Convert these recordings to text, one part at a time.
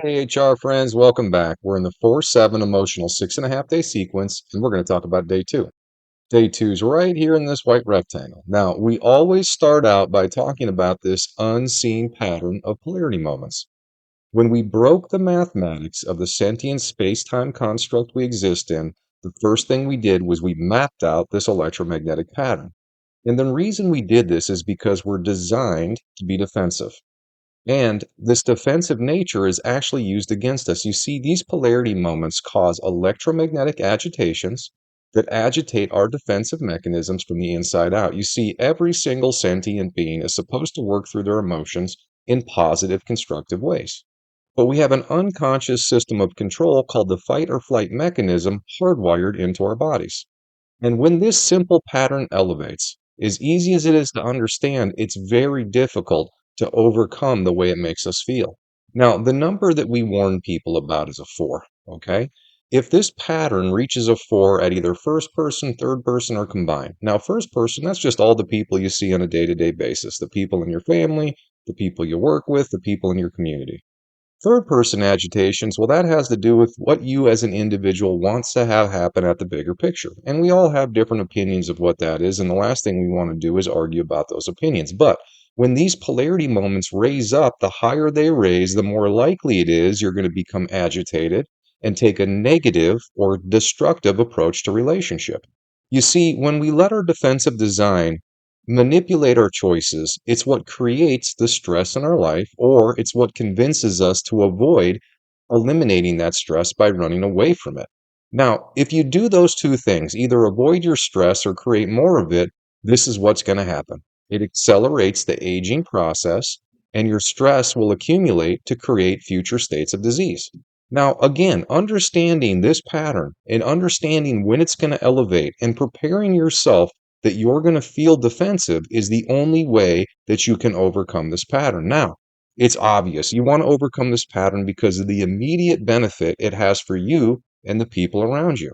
Hey, HR friends, welcome back. We're in the 4-7 emotional 6.5 day sequence, and we're going to talk about day two. Day two's right here in this white rectangle. Now, we always start out by talking about this unseen pattern of polarity moments. When we broke the mathematics of the sentient space-time construct we exist in, the first thing we did was we mapped out this electromagnetic pattern. And the reason we did this is because we're designed to be defensive. And this defensive nature is actually used against us. You see, these polarity moments cause electromagnetic agitations that agitate our defensive mechanisms from the inside out. You see, every single sentient being is supposed to work through their emotions in positive, constructive ways. But we have an unconscious system of control called the fight or flight mechanism hardwired into our bodies. And when this simple pattern elevates, as easy as it is to understand, it's very difficult to overcome the way it makes us feel. Now, the number that we warn people about is a 4, okay? If this pattern reaches a 4 at either first person, third person, or combined. Now, first person, that's just all the people you see on a day-to-day basis, the people in your family, the people you work with, the people in your community. Third person agitations, well, that has to do with what you as an individual wants to have happen at the bigger picture. And we all have different opinions of what that is. And the last thing we want to do is argue about those opinions. But when these polarity moments raise up, the higher they raise, the more likely it is you're going to become agitated and take a negative or destructive approach to relationship. You see, when we let our defensive design manipulate our choices, it's what creates the stress in our life, or it's what convinces us to avoid eliminating that stress by running away from it. Now, if you do those two things, either avoid your stress or create more of it, this is what's going to happen. It accelerates the aging process, and your stress will accumulate to create future states of disease. Now, again, understanding this pattern and understanding when it's going to elevate and preparing yourself that you're going to feel defensive is the only way that you can overcome this pattern. Now, it's obvious you want to overcome this pattern because of the immediate benefit it has for you and the people around you.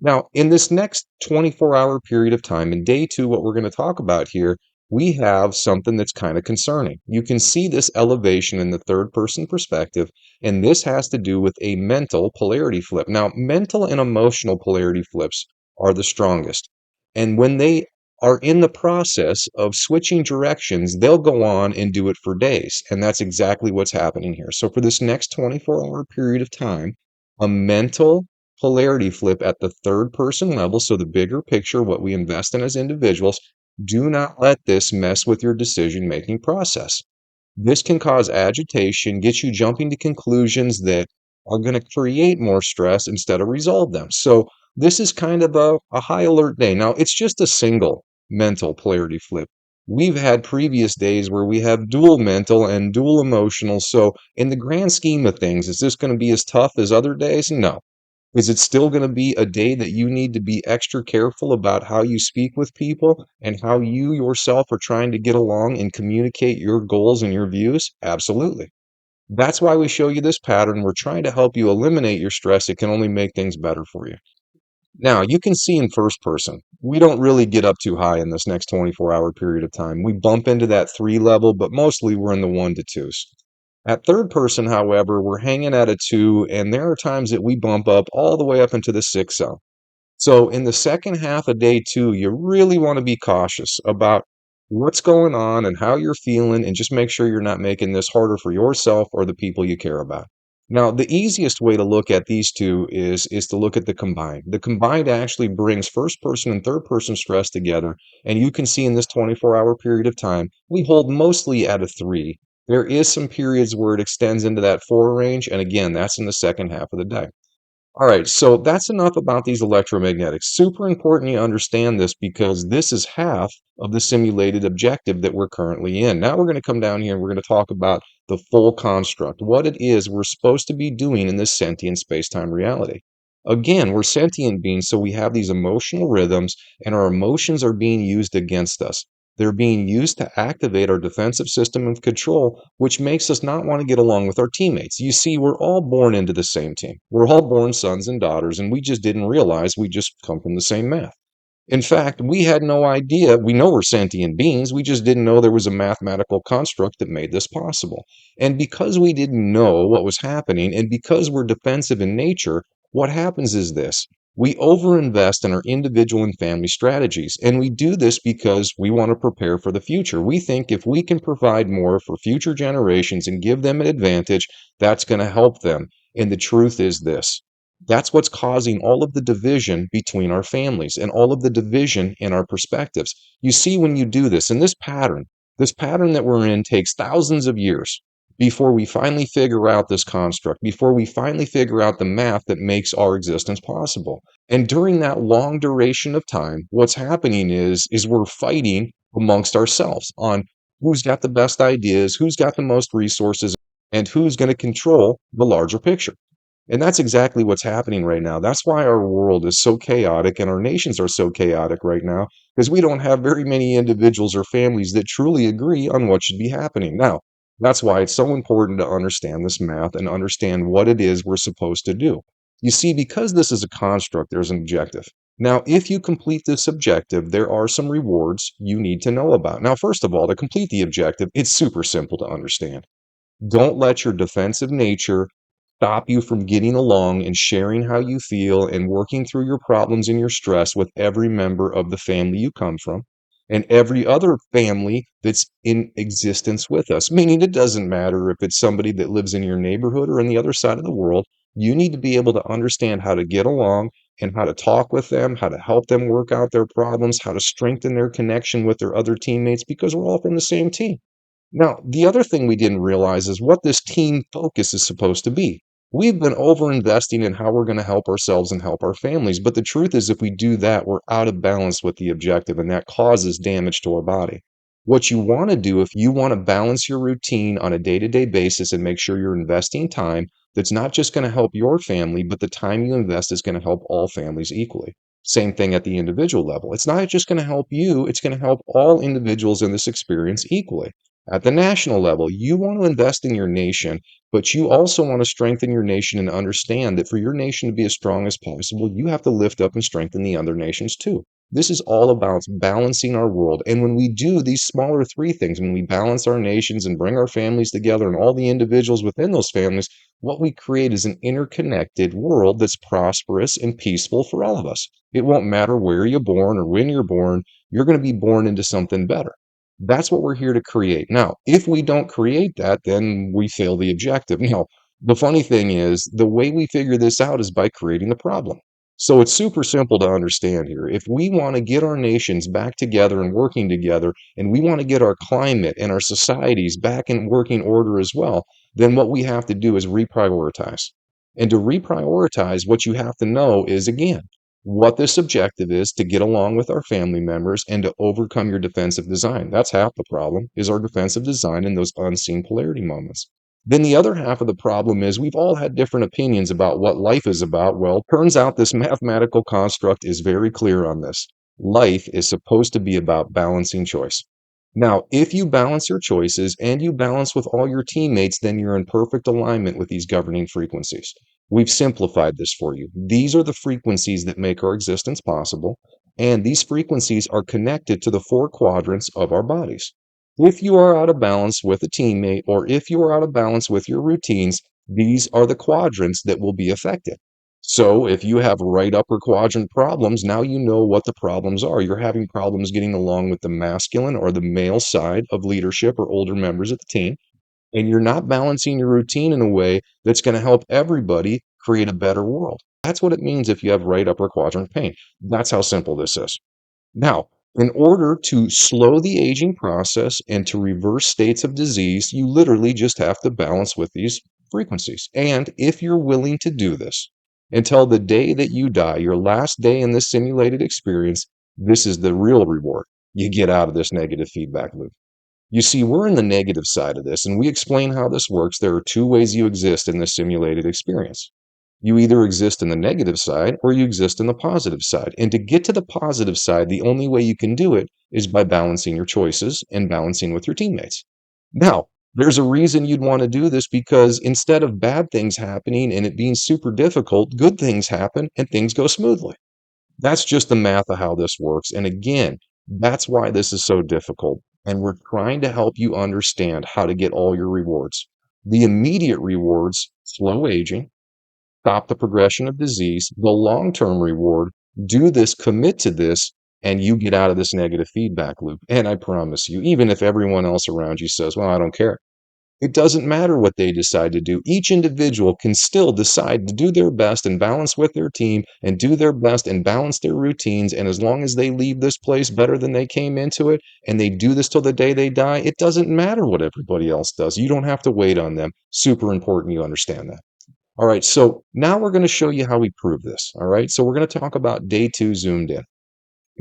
Now, in this next 24-hour period of time, in day two, what we're going to talk about here, we have something that's kind of concerning. You can see this elevation in the third person perspective, and this has to do with a mental polarity flip. Now, mental and emotional polarity flips are the strongest. And when they are in the process of switching directions, they'll go on and do it for days. And that's exactly what's happening here. So, for this next 24-hour period of time, a mental polarity flip at the third person level, so the bigger picture, what we invest in as individuals, do not let this mess with your decision making process. This can cause agitation, get you jumping to conclusions that are going to create more stress instead of resolve them. So, this is kind of a high alert day. Now, it's just a single mental polarity flip. We've had previous days where we have dual mental and dual emotional. So, in the grand scheme of things, is this going to be as tough as other days? No. Is it still going to be a day that you need to be extra careful about how you speak with people and how you yourself are trying to get along and communicate your goals and your views? Absolutely. That's why we show you this pattern. We're trying to help you eliminate your stress. It can only make things better for you. Now, you can see in first person, we don't really get up too high in this next 24-hour period of time. We bump into that 3 level, but mostly we're in the 1 to 2s. At third person, however, we're hanging at a 2, and there are times that we bump up all the way up into the 6 zone. So in the second half of day two, you really want to be cautious about what's going on and how you're feeling, and just make sure you're not making this harder for yourself or the people you care about. Now, the easiest way to look at these two is to look at the combined. The combined actually brings first person and third person stress together, and you can see in this 24-hour period of time, we hold mostly at a 3. There is some periods where it extends into that 4 range, and again, that's in the second half of the day. All right, so that's enough about these electromagnetics. Super important you understand this because this is half of the simulated objective that we're currently in. Now we're going to come down here and we're going to talk about the full construct, what it is we're supposed to be doing in this sentient space-time reality. Again, we're sentient beings, so we have these emotional rhythms, and our emotions are being used against us. They're being used to activate our defensive system of control, which makes us not want to get along with our teammates. You see, we're all born into the same team. We're all born sons and daughters, and we just didn't realize we just come from the same math. In fact, we had no idea. We know we're sentient beings. We just didn't know there was a mathematical construct that made this possible. And because we didn't know what was happening, and because we're defensive in nature, what happens is this. We overinvest in our individual and family strategies. And we do this because we want to prepare for the future. We think if we can provide more for future generations and give them an advantage, that's going to help them. And the truth is this. That's what's causing all of the division between our families and all of the division in our perspectives. You see, when you do this, and this pattern that we're in takes thousands of years before we finally figure out this construct, before we finally figure out the math that makes our existence possible. And during that long duration of time, what's happening is we're fighting amongst ourselves on who's got the best ideas, who's got the most resources, and who's going to control the larger picture. And that's exactly what's happening right now. That's why our world is so chaotic and our nations are so chaotic right now, because we don't have very many individuals or families that truly agree on what should be happening. Now, that's why it's so important to understand this math and understand what it is we're supposed to do. You see, because this is a construct, there's an objective. Now, if you complete this objective, there are some rewards you need to know about. Now, first of all, to complete the objective, it's super simple to understand. Don't let your defensive nature stop you from getting along and sharing how you feel and working through your problems and your stress with every member of the family you come from and every other family that's in existence with us. Meaning, it doesn't matter if it's somebody that lives in your neighborhood or on the other side of the world. You need to be able to understand how to get along and how to talk with them, how to help them work out their problems, how to strengthen their connection with their other teammates, because we're all from the same team. Now, the other thing we didn't realize is what this team focus is supposed to be. We've been over investing in how we're going to help ourselves and help our families. But the truth is, if we do that, we're out of balance with the objective, and that causes damage to our body. What you want to do, if you want to balance your routine on a day to day basis and make sure you're investing time that's not just going to help your family, but the time you invest is going to help all families equally. Same thing at the individual level. It's not just going to help you, it's going to help all individuals in this experience equally. At the national level, you want to invest in your nation, but you also want to strengthen your nation and understand that for your nation to be as strong as possible, you have to lift up and strengthen the other nations too. This is all about balancing our world. And when we do these smaller three things, when we balance our nations and bring our families together and all the individuals within those families, what we create is an interconnected world that's prosperous and peaceful for all of us. It won't matter where you're born or when you're going to be born into something better. That's what we're here to create. Now, if we don't create that, then we fail the objective. Now, the funny thing is, the way we figure this out is by creating the problem. So it's super simple to understand here. If we want to get our nations back together and working together, and we want to get our climate and our societies back in working order as well, then what we have to do is reprioritize. And to reprioritize, what you have to know is, again, what this objective is to get along with our family members and to overcome your defensive design. That's half the problem, is our defensive design in those unseen polarity moments. Then the other half of the problem is we've all had different opinions about what life is about. Well, turns out this mathematical construct is very clear on this. Life is supposed to be about balancing choice. Now, if you balance your choices and you balance with all your teammates, then you're in perfect alignment with these governing frequencies. We've simplified this for you. These are the frequencies that make our existence possible, and these frequencies are connected to the four quadrants of our bodies. If you are out of balance with a teammate, or if you are out of balance with your routines, these are the quadrants that will be affected. So if you have right upper quadrant problems, now you know what the problems are. You're having problems getting along with the masculine or the male side of leadership or older members of the team, and you're not balancing your routine in a way that's going to help everybody create a better world. That's what it means if you have right upper quadrant pain. That's how simple this is. Now, in order to slow the aging process and to reverse states of disease, you literally just have to balance with these frequencies. And if you're willing to do this until the day that you die, your last day in this simulated experience, this is the real reward you get out of this negative feedback loop. You see, we're in the negative side of this, and we explain how this works. There are two ways you exist in this simulated experience. You either exist in the negative side or you exist in the positive side. And to get to the positive side, the only way you can do it is by balancing your choices and balancing with your teammates. Now, there's a reason you'd want to do this, because instead of bad things happening and it being super difficult, good things happen and things go smoothly. That's just the math of how this works. And again, that's why this is so difficult. And we're trying to help you understand how to get all your rewards. The immediate rewards, slow aging, stop the progression of disease. The long-term reward, do this, commit to this, and you get out of this negative feedback loop. And I promise you, even if everyone else around you says, well, I don't care, it doesn't matter what they decide to do. Each individual can still decide to do their best and balance with their team and do their best and balance their routines. And as long as they leave this place better than they came into it and they do this till the day they die, it doesn't matter what everybody else does. You don't have to wait on them. Super important you understand that. All right, so now we're going to show you how we prove this. All right, so we're going to talk about day two zoomed in.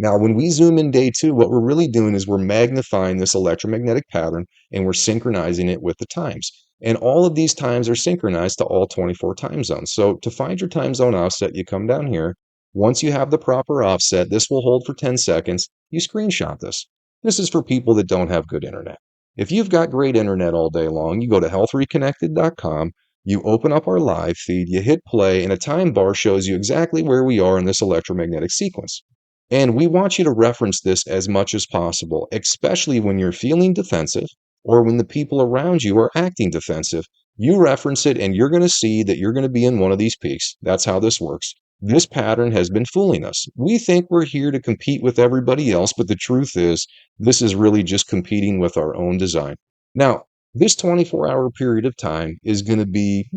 Now, when we zoom in day two, what we're really doing is we're magnifying this electromagnetic pattern and we're synchronizing it with the times. And all of these times are synchronized to all 24 time zones. So to find your time zone offset, you come down here. Once you have the proper offset, this will hold for 10 seconds. You screenshot this. This is for people that don't have good internet. If you've got great internet all day long, you go to healthreconnected.com, you open up our live feed, you hit play, and a time bar shows you exactly where we are in this electromagnetic sequence. And we want you to reference this as much as possible, especially when you're feeling defensive or when the people around you are acting defensive. You reference it and you're going to see that you're going to be in one of these peaks. That's how this works. This pattern has been fooling us. We think we're here to compete with everybody else, but the truth is, this is really just competing with our own design. Now, this 24-hour period of time is going to be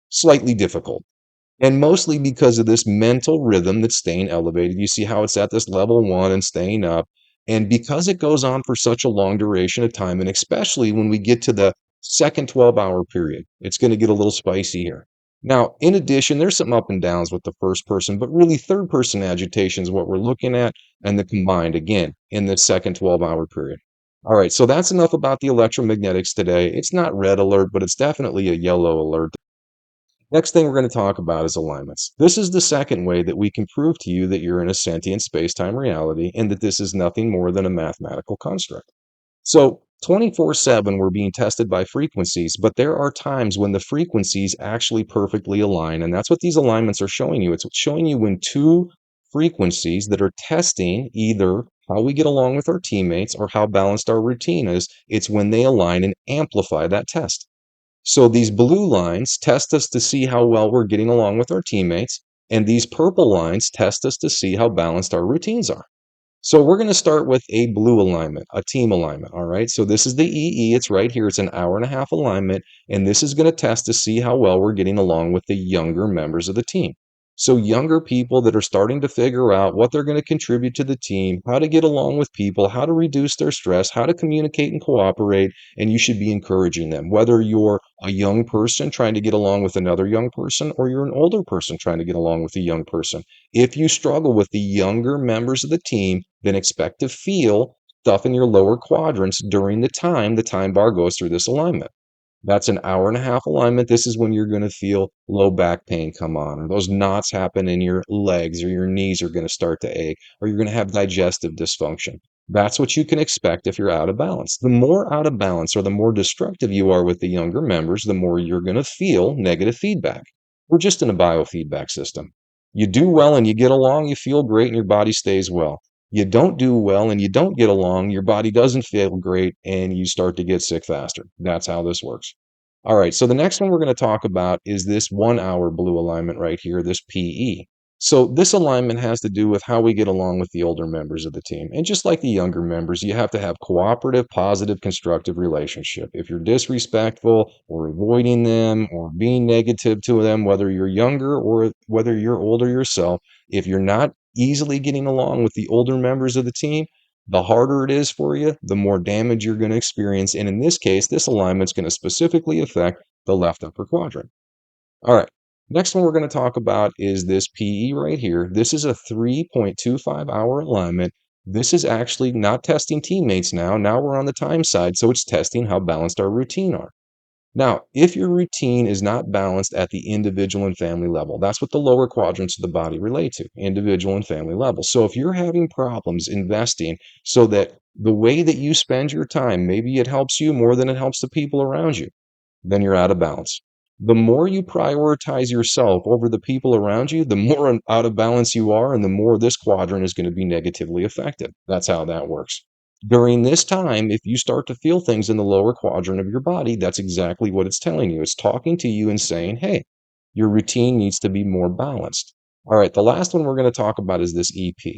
slightly difficult. And mostly because of this mental rhythm that's staying elevated. You see how it's at this level one and staying up. And because it goes on for such a long duration of time, and especially when we get to the second 12-hour period, it's going to get a little spicy here. Now, in addition, there's some up and downs with the first person, but really third person agitation is what we're looking at, and the combined again in the second 12-hour period. All right, so that's enough about the electromagnetics today. It's not red alert, but it's definitely a yellow alert. Next thing we're going to talk about is alignments. This is the second way that we can prove to you that you're in a sentient space-time reality and that this is nothing more than a mathematical construct. So 24/7 we're being tested by frequencies, but there are times when the frequencies actually perfectly align, and that's what these alignments are showing you. It's showing you when two frequencies that are testing either how we get along with our teammates or how balanced our routine is, it's when they align and amplify that test. So these blue lines test us to see how well we're getting along with our teammates, and these purple lines test us to see how balanced our routines are. So we're going to start with a blue alignment, a team alignment. All right. So this is the EE. It's right here. It's an hour and a half alignment. And this is going to test to see how well we're getting along with the younger members of the team. So younger people that are starting to figure out what they're going to contribute to the team, how to get along with people, how to reduce their stress, how to communicate and cooperate. And you should be encouraging them, whether you're a young person trying to get along with another young person, or you're an older person trying to get along with a young person. If you struggle with the younger members of the team, then expect to feel stuff in your lower quadrants during the time bar goes through this alignment. That's an hour and a half alignment. This is when you're going to feel low back pain come on, or those knots happen in your legs, or your knees are going to start to ache, or you're going to have digestive dysfunction. That's what you can expect if you're out of balance. The more out of balance or the more destructive you are with the younger members, the more you're going to feel negative feedback. We're just in a biofeedback system. You do well and you get along, you feel great, and your body stays well. You don't do well and you don't get along, your body doesn't feel great, and you start to get sick faster. That's how this works. All right, so the next one we're going to talk about is this 1 hour blue alignment right here, this PE. So this alignment has to do with how we get along with the older members of the team. And just like the younger members, you have to have cooperative, positive, constructive relationship. If you're disrespectful or avoiding them or being negative to them, whether you're younger or whether you're older yourself, if you're not easily getting along with the older members of the team, the harder it is for you, the more damage you're going to experience. And in this case, this alignment is going to specifically affect the left upper quadrant. All right. Next one we're going to talk about is this PE right here. This is a 3.25-hour alignment. This is actually not testing teammates now. Now we're on the time side, so it's testing how balanced our routine are. Now, if your routine is not balanced at the individual and family level, that's what the lower quadrants of the body relate to, individual and family level. So if you're having problems investing so that the way that you spend your time, maybe it helps you more than it helps the people around you, then you're out of balance. The more you prioritize yourself over the people around you, the more out of balance you are, and the more this quadrant is going to be negatively affected. That's how that works. During this time, if you start to feel things in the lower quadrant of your body, that's exactly what it's telling you. It's talking to you and saying, hey, your routine needs to be more balanced. All right, the last one we're going to talk about is this EP.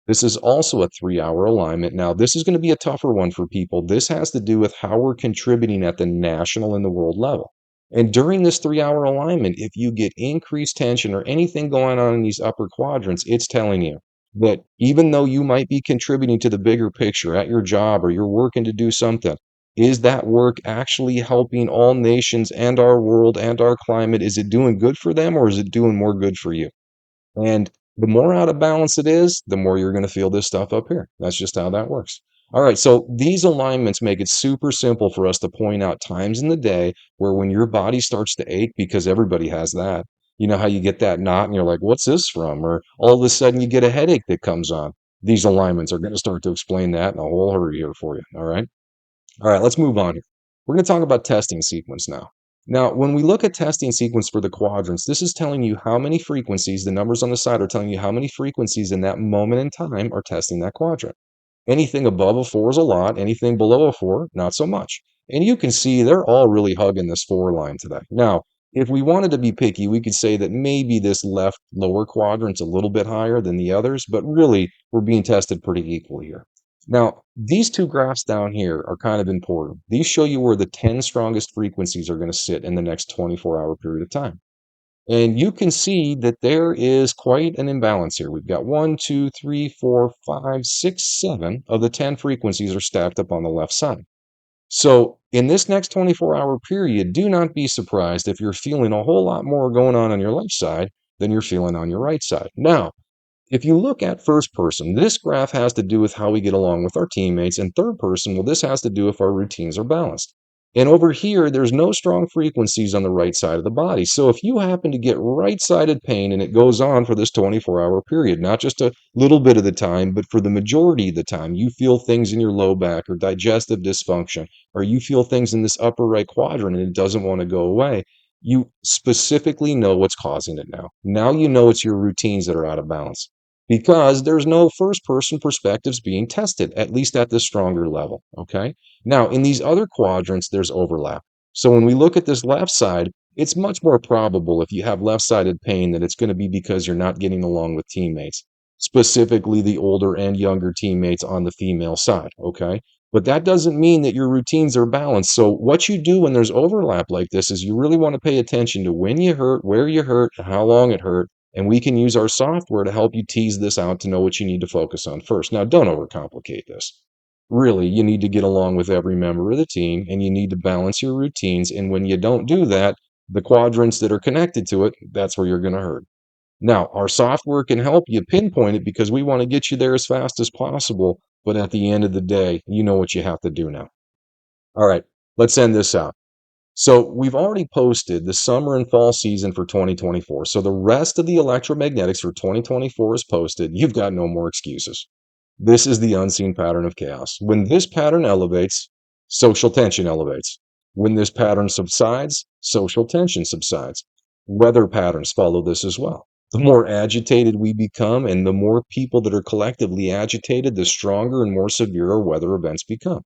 This is also a 3-hour alignment. Now, this is going to be a tougher one for people. This has to do with how we're contributing at the national and the world level. And during this 3-hour alignment, if you get increased tension or anything going on in these upper quadrants, it's telling you that even though you might be contributing to the bigger picture at your job or you're working to do something, is that work actually helping all nations and our world and our climate? Is it doing good for them or is it doing more good for you? And the more out of balance it is, the more you're going to feel this stuff up here. That's just how that works. All right, so these alignments make it super simple for us to point out times in the day where when your body starts to ache, because everybody has that. You know how you get that knot and you're like, what's this from? Or all of a sudden you get a headache that comes on. These alignments are going to start to explain that in a whole hurry here for you. All right. All right, let's move on here. We're going to talk about testing sequence now. Now, when we look at testing sequence for the quadrants, this is telling you how many frequencies, the numbers on the side are telling you how many frequencies in that moment in time are testing that quadrant. Anything above a 4 is a lot, anything below a 4, not so much. And you can see they're all really hugging this 4 line today. Now, if we wanted to be picky, we could say that maybe this left lower quadrant's a little bit higher than the others, but really we're being tested pretty equally here. Now, these two graphs down here are kind of important. These show you where the 10 strongest frequencies are going to sit in the next 24-hour period of time. And you can see that there is quite an imbalance here. We've got 1, 2, 3, 4, 5, 6, 7 of the 10 frequencies are stacked up on the left side. So in this next 24-hour period, do not be surprised if you're feeling a whole lot more going on your left side than you're feeling on your right side. Now, if you look at first person, this graph has to do with how we get along with our teammates, and third person, well, this has to do if our routines are balanced. And over here, there's no strong frequencies on the right side of the body. So if you happen to get right-sided pain and it goes on for this 24-hour period, not just a little bit of the time, but for the majority of the time, you feel things in your low back or digestive dysfunction, or you feel things in this upper right quadrant and it doesn't want to go away, you specifically know what's causing it now. Now you know it's your routines that are out of balance because there's no first person perspectives being tested, at least at the stronger level. Okay. Now, in these other quadrants, there's overlap. So when we look at this left side, it's much more probable if you have left sided pain that it's going to be because you're not getting along with teammates, specifically the older and younger teammates on the female side. Okay. But that doesn't mean that your routines are balanced. So, what you do when there's overlap like this is you really want to pay attention to when you hurt, where you hurt, and how long it hurt, and we can use our software to help you tease this out to know what you need to focus on first. Now, don't overcomplicate this. Really, you need to get along with every member of the team and you need to balance your routines. And when you don't do that, the quadrants that are connected to it, that's where you're going to hurt. Now, our software can help you pinpoint it because we want to get you there as fast as possible. But at the end of the day, you know what you have to do now. All right, let's end this out. So we've already posted the summer and fall season for 2024. So the rest of the electromagnetics for 2024 is posted. You've got no more excuses. This is the unseen pattern of chaos. When this pattern elevates, social tension elevates. When this pattern subsides, social tension subsides. Weather patterns follow this as well. The more agitated we become and the more people that are collectively agitated, the stronger and more severe our weather events become.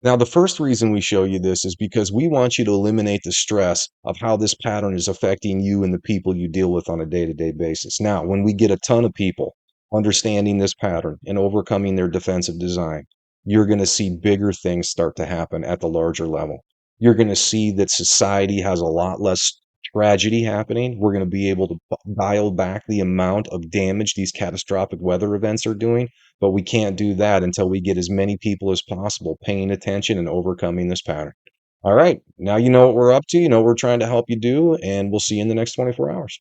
Now, the first reason we show you this is because we want you to eliminate the stress of how this pattern is affecting you and the people you deal with on a day-to-day basis. Now, when we get a ton of people understanding this pattern and overcoming their defensive design, you're going to see bigger things start to happen at the larger level. You're going to see that society has a lot less tragedy happening. We're going to be able to dial back the amount of damage these catastrophic weather events are doing, but we can't do that until we get as many people as possible paying attention and overcoming this pattern. All right, now you know what we're up to, you know what we're trying to help you do, and we'll see you in the next 24 hours.